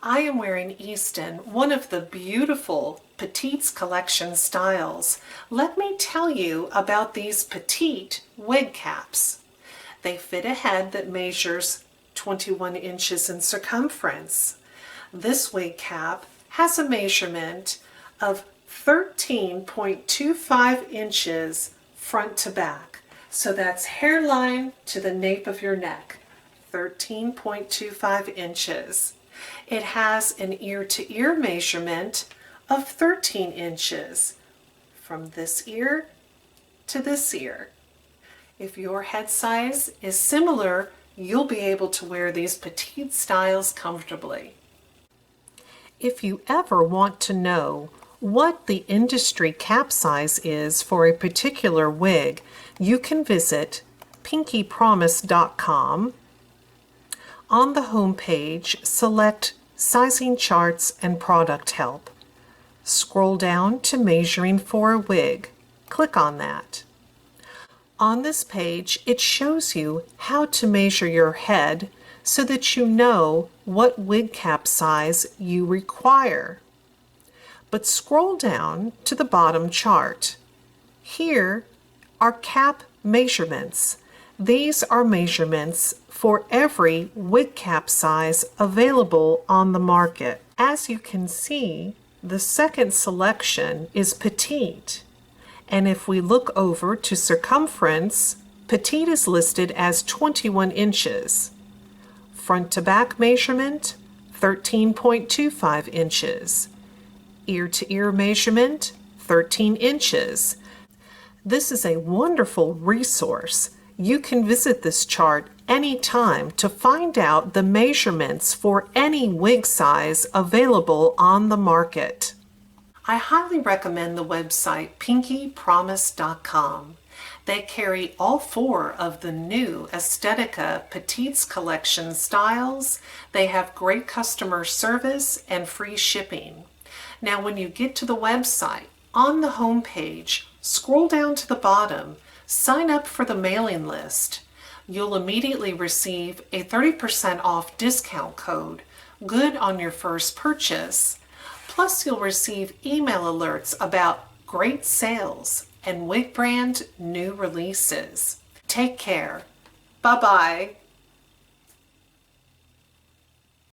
I am wearing Easton, one of the beautiful Petites collection styles. Let me tell you about these petite wig caps. They fit a head that measures 21 inches in circumference. This wig cap has a measurement of 13.25 inches front to back. So that's hairline to the nape of your neck, 13.25 inches. It has an ear-to-ear measurement of 13 inches from this ear to this ear. If your head size is similar, you'll be able to wear these petite styles comfortably. If you ever want to know what the industry cap size is for a particular wig, you can visit PinkeePromise.com. On the home page, select Sizing Charts and Product Help. Scroll down to Measuring for a Wig. Click on that. On this page, it shows you how to measure your head so that you know what wig cap size you require. But scroll down to the bottom chart. Here are cap measurements. These are measurements for every wig cap size available on the market. As you can see, the second selection is petite. And if we look over to circumference, petite is listed as 21 inches. Front to back measurement, 13.25 inches. Ear to ear measurement, 13 inches. This is a wonderful resource. You can visit this chart anytime to find out the measurements for any wig size available on the market. I highly recommend the website PinkeePromise.com. They carry all 4 of the new ESTETICA Petites collection styles. They have great customer service and free shipping. Now when you get to the website, on the home page, scroll down to the bottom, sign up for the mailing list. You'll immediately receive a 30% off discount code, good on your first purchase. Plus you'll receive email alerts about great sales and wig brand new releases. Take care. Bye-bye.